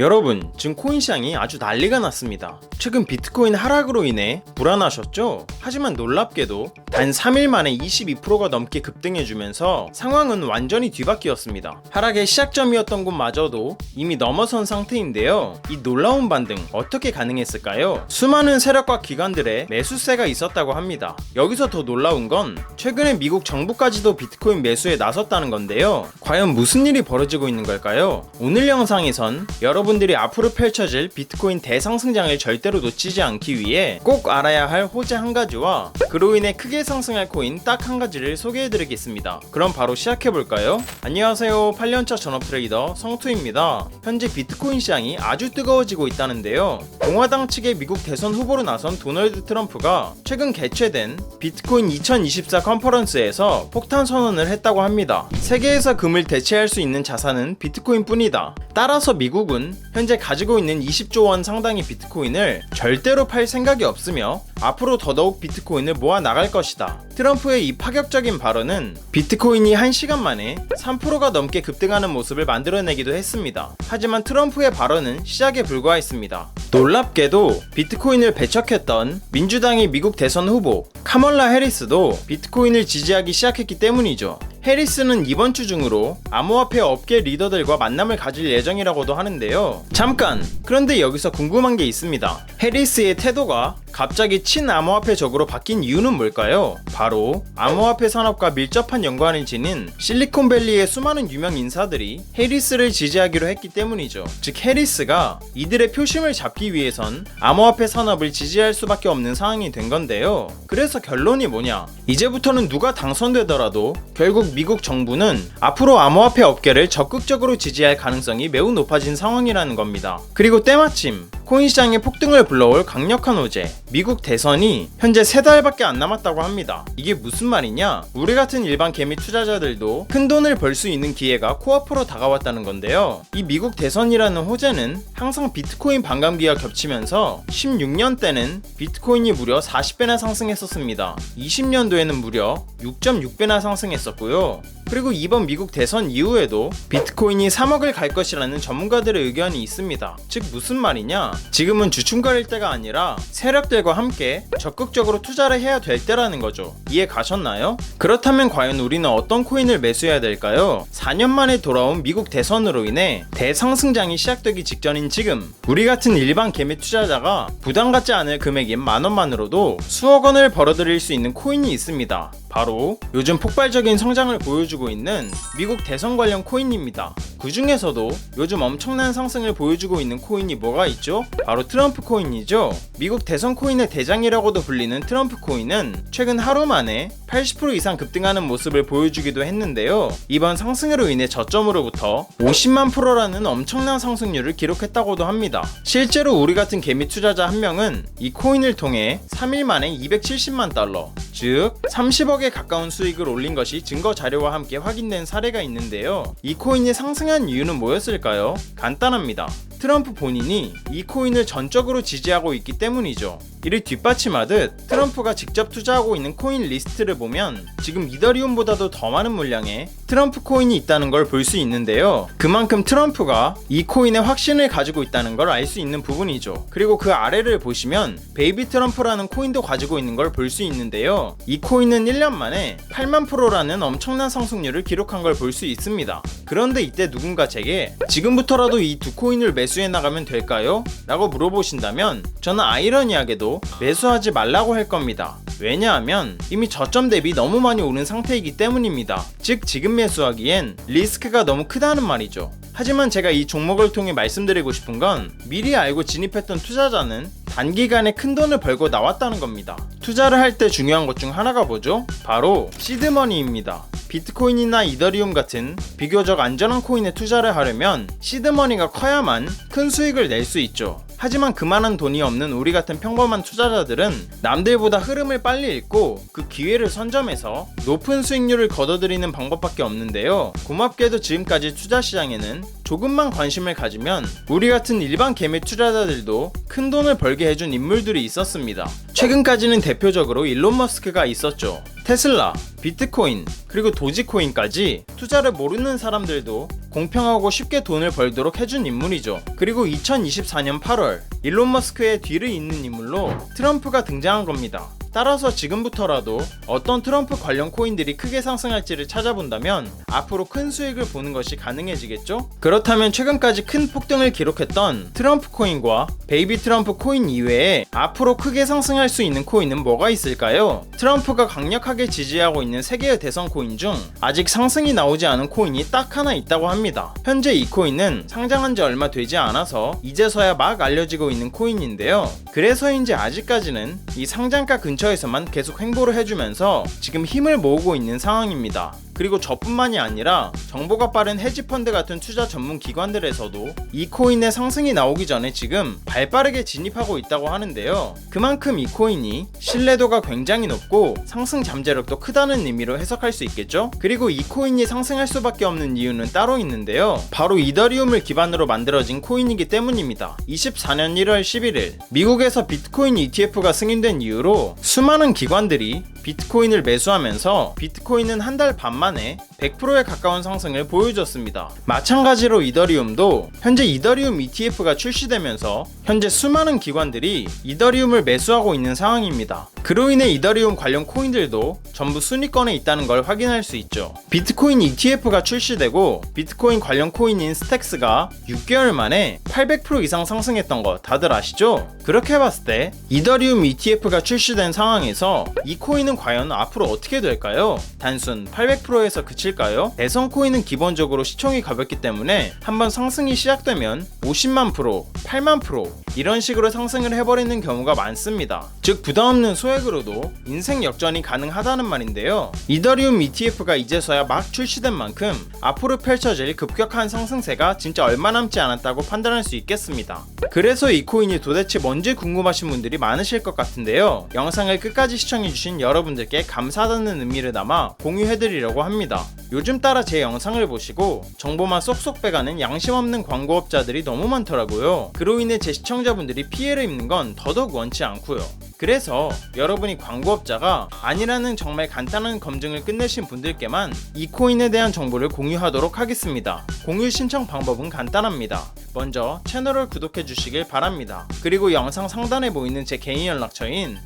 여러분, 지금 코인 시장이 아주 난리가 났습니다. 최근 비트코인 하락으로 인해 불안하셨죠? 하지만 놀랍게도 단 3일 만에 22%가 넘게 급등해주면서 상황은 완전히 뒤바뀌었습니다. 하락의 시작점이었던 곳마저도 이미 넘어선 상태인데요. 이 놀라운 반등 어떻게 가능했을까요? 수많은 세력과 기관들의 매수세가 있었다고 합니다. 여기서 더 놀라운 건 최근에 미국 정부까지도 비트코인 매수에 나섰다는 건데요. 과연 무슨 일이 벌어지고 있는 걸까요? 오늘 영상에선 여러분들이 앞으로 펼쳐질 비트코인 대상승장을 절대로 놓치지 않기 위해 꼭 알아야 할 호재 한 가지와 그로 인해 크게 상승할 코인 딱 한 가지를 소개해드리겠습니다. 그럼 바로 시작해볼까요? 안녕하세요, 8년차 전업 트레이더 성투입니다. 현재 비트코인 시장이 아주 뜨거워지고 있다는데요. 공화당 측의 미국 대선 후보로 나선 도널드 트럼프가 최근 개최된 비트코인 2024 컨퍼런스에서 폭탄 선언을 했다고 합니다. 세계에서 금을 대체할 수 있는 자산은 비트코인 뿐이다. 따라서 미국은 현재 가지고 있는 20조 원 상당의 비트코인을 절대로 팔 생각이 없으며 앞으로 더더욱 비트코인을 모아 나갈 것이다. 트럼프의 이 파격적인 발언은 비트코인이 1시간 만에 3%가 넘게 급등하는 모습을 만들어내기도 했습니다. 하지만 트럼프의 발언은 시작에 불과했습니다. 놀랍게도 비트코인을 배척했던 민주당의 미국 대선 후보 카멀라 해리스도 비트코인을 지지하기 시작했기 때문이죠. 해리스는 이번 주 중으로 암호화폐 업계 리더들과 만남을 가질 예정이라고도 하는데요. 잠깐! 그런데 여기서 궁금한 게 있습니다. 해리스의 태도가 갑자기 친암호화폐적으로 바뀐 이유는 뭘까요? 바로 암호화폐 산업과 밀접한 연관을 지닌 실리콘밸리의 수많은 유명 인사들이 해리스를 지지하기로 했기 때문이죠. 즉 해리스가 이들의 표심을 잡기 위해선 암호화폐 산업을 지지할 수밖에 없는 상황이 된 건데요. 그래서 결론이 뭐냐? 이제부터는 누가 당선되더라도 결국 미국 정부는 앞으로 암호화폐 업계를 적극적으로 지지할 가능성이 매우 높아진 상황이라는 겁니다. 그리고 때마침 코인 시장의 폭등을 불러올 강력한 호재, 미국 대선이 현재 3달밖에 안 남았다고 합니다. 이게 무슨 말이냐? 우리 같은 일반 개미 투자자들도 큰 돈을 벌 수 있는 기회가 코앞으로 다가왔다는 건데요. 이 미국 대선이라는 호재는 항상 비트코인 반감기와 겹치면서 16년 때는 비트코인이 무려 40배나 상승했었습니다. 20년도에는 무려 6.6배나 상승했었고요. 그리고 이번 미국 대선 이후에도 비트코인이 3억을 갈 것이라는 전문가들의 의견이 있습니다. 즉 무슨 말이냐? 지금은 주춤거릴 때가 아니라 세력들과 함께 적극적으로 투자를 해야 될 때라는 거죠. 이해 가셨나요? 그렇다면 과연 우리는 어떤 코인을 매수해야 될까요? 4년 만에 돌아온 미국 대선으로 인해 대상승장이 시작되기 직전인 지금 우리 같은 일반 개미 투자자가 부담 갖지 않을 금액인 만원만으로도 수억 원을 벌어들일 수 있는 코인이 있습니다. 바로 요즘 폭발적인 성장을 보여주고 있는 미국 대선 관련 코인입니다. 그 중에서도 요즘 엄청난 상승을 보여주고 있는 코인이 뭐가 있죠? 바로 트럼프 코인이죠. 미국 대선 코인의 대장이라고도 불리는 트럼프 코인은 최근 하루 만에 80% 이상 급등하는 모습을 보여주기도 했는데요. 이번 상승으로 인해 저점으로부터 50만 프로라는 엄청난 상승률을 기록했다고도 합니다. 실제로 우리 같은 개미 투자자 한 명은 이 코인을 통해 3일 만에 270만 달러, 즉 30억에 가까운 수익을 올린 것이 증거 자료와 함께 확인된 사례가 있는데요. 이 코인이 상승한 이유는 뭐였을까요? 간단합니다. 트럼프 본인이 이 코인을 전적으로 지지하고 있기 때문이죠. 이를 뒷받침하듯 트럼프가 직접 투자하고 있는 코인 리스트를 보면 지금 이더리움보다도 더 많은 물량의 트럼프 코인이 있다는 걸 볼 수 있는데요. 그만큼 트럼프가 이 코인에 확신을 가지고 있다는 걸 알 수 있는 부분이죠. 그리고 그 아래를 보시면 베이비 트럼프라는 코인도 가지고 있는 걸 볼 수 있는데요. 이 코인은 1년 만에 8만 프로라는 엄청난 상승률을 기록한 걸 볼 수 있습니다. 그런데 이때 누군가 제게 지금부터라도 이 두 코인을 매수해 나가면 될까요? 라고 물어보신다면 저는 아이러니하게도 매수하지 말라고 할 겁니다. 왜냐하면 이미 저점 대비 너무 많이 오른 상태이기 때문입니다. 즉 지금 매수하기엔 리스크가 너무 크다는 말이죠. 하지만 제가 이 종목을 통해 말씀드리고 싶은 건 미리 알고 진입했던 투자자는 단기간에 큰 돈을 벌고 나왔다는 겁니다. 투자를 할 때 중요한 것 중 하나가 뭐죠? 바로 시드머니입니다. 비트코인이나 이더리움 같은 비교적 안전한 코인에 투자를 하려면 시드머니가 커야만 큰 수익을 낼 수 있죠. 하지만 그만한 돈이 없는 우리 같은 평범한 투자자들은 남들보다 흐름을 빨리 읽고 그 기회를 선점해서 높은 수익률을 거둬들이는 방법밖에 없는데요. 고맙게도 지금까지 투자시장에는 조금만 관심을 가지면 우리 같은 일반 개미 투자자들도 큰 돈을 벌게 해준 인물들이 있었습니다. 최근까지는 대표적으로 일론 머스크가 있었죠. 테슬라, 비트코인, 그리고 도지코인까지 투자를 모르는 사람들도 공평하고 쉽게 돈을 벌도록 해준 인물이죠. 그리고 2024년 8월 일론 머스크의 뒤를 잇는 인물로 트럼프가 등장한 겁니다. 따라서 지금부터라도 어떤 트럼프 관련 코인들이 크게 상승할지를 찾아본다면 앞으로 큰 수익을 보는 것이 가능해지겠죠? 그렇다면 최근까지 큰 폭등을 기록했던 트럼프 코인과 베이비 트럼프 코인 이외에 앞으로 크게 상승할 수 있는 코인은 뭐가 있을까요? 트럼프가 강력하게 지지하고 있는 세계의 대선 코인 중 아직 상승이 나오지 않은 코인이 딱 하나 있다고 합니다. 현재 이 코인은 상장한 지 얼마 되지 않아서 이제서야 막 알려지고 있는 코인인데요. 그래서인지 아직까지는 이 상장가 근처에서만 계속 횡보를 해주면서 지금 힘을 모으고 있는 상황입니다. 그리고 저뿐만이 아니라 정보가 빠른 헤지펀드 같은 투자 전문 기관들에서도 이 코인의 상승이 나오기 전에 지금 발빠르게 진입하고 있다고 하는데요. 그만큼 이 코인이 신뢰도가 굉장히 높고 상승 잠재력도 크다는 의미로 해석할 수 있겠죠? 그리고 이 코인이 상승할 수밖에 없는 이유는 따로 있는데요. 바로 이더리움을 기반으로 만들어진 코인이기 때문입니다. 24년 1월 11일 미국에서 비트코인 ETF가 승인된 이후로 수많은 기관들이 비트코인을 매수하면서 비트코인은 한 달 반 만에 100%에 가까운 상승을 보여줬습니다. 마찬가지로 이더리움도 현재 이더리움 ETF가 출시되면서 현재 수많은 기관들이 이더리움을 매수하고 있는 상황입니다. 그로 인해 이더리움 관련 코인들도 전부 순위권에 있다는 걸 확인할 수 있죠. 비트코인 ETF가 출시되고 비트코인 관련 코인인 스택스가 6개월 만에 800% 이상 상승했던 거 다들 아시죠? 그렇게 봤을 때 이더리움 ETF가 출시된 상황에서 이 코인은 과연 앞으로 어떻게 될까요? 단순 800%에서 그칠까요? 대선 코인은 기본적으로 시총이 가볍기 때문에 한번 상승이 시작되면 50만 프로, 8만 프로 이런 식으로 상승을 해버리는 경우가 많습니다. 즉 부담없는 소액으로도 인생 역전이 가능하다는 말인데요. 이더리움 ETF가 이제서야 막 출시된 만큼 앞으로 펼쳐질 급격한 상승세가 진짜 얼마 남지 않았다고 판단할 수 있겠습니다. 그래서 이 코인이 도대체 뭔지 궁금하신 분들이 많으실 것 같은데요. 영상을 끝까지 시청해주신 여러분들께 감사하다는 의미를 담아 공유해드리려고 합니다. 요즘 따라 제 영상을 보시고 정보만 쏙쏙 빼가는 양심 없는 광고업자들이 너무 많더라고요. 그로 인해 제 시청자분들이 피해를 입는 건 더더욱 원치 않고요. 그래서 여러분이 광고업자가 아니라는 정말 간단한 검증을 끝내신 분들께만 이 코인에 대한 정보를 공유하도록 하겠습니다. 공유 신청 방법은 간단합니다. 먼저 채널을 구독해 주시길 바랍니다. 그리고 영상 상단에 보이는 제 개인 연락처인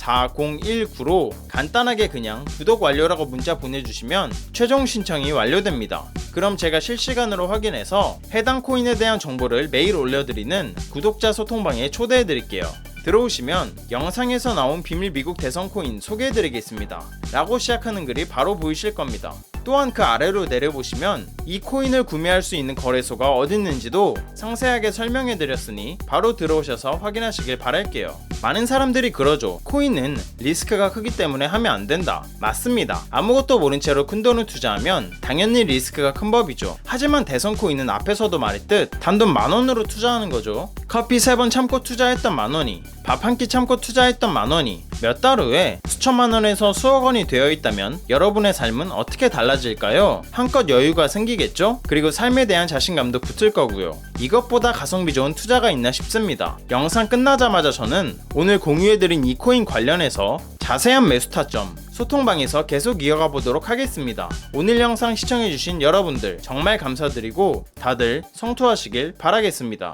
010-2151-4019로 간단하게 그냥 구독 완료라고 문자 보내주시면 최종 신청이 완료됩니다. 그럼 제가 실시간으로 확인해서 해당 코인에 대한 정보를 매일 올려드리는 구독자 소통방에 초대해드릴게요. 들어오시면 영상에서 나온 비밀 미국 대선 코인 소개해드리겠습니다 라고 시작하는 글이 바로 보이실 겁니다. 또한 그 아래로 내려보시면 이 코인을 구매할 수 있는 거래소가 어딨는지도 상세하게 설명해드렸으니 바로 들어오셔서 확인하시길 바랄게요. 많은 사람들이 그러죠. 코인은 리스크가 크기 때문에 하면 안 된다. 맞습니다. 아무것도 모른 채로 큰 돈을 투자하면 당연히 리스크가 큰 법이죠. 하지만 대선 코인은 앞에서도 말했듯 단돈 10,000원으로 투자하는 거죠. 커피 3번 참고 투자했던 10,000원이 밥 한 끼 참고 투자했던 10,000원이 몇 달 후에 수천만 원에서 수억 원이 되어 있다면 여러분의 삶은 어떻게 달라질까요? 한껏 여유가 생기겠죠? 그리고 삶에 대한 자신감도 붙을 거고요. 이것보다 가성비 좋은 투자가 있나 싶습니다. 영상 끝나자마자 저는 오늘 공유해드린 이 코인 관련해서 자세한 매수 타점 소통방에서 계속 이어가 보도록 하겠습니다. 오늘 영상 시청해주신 여러분들 정말 감사드리고 다들 성투하시길 바라겠습니다.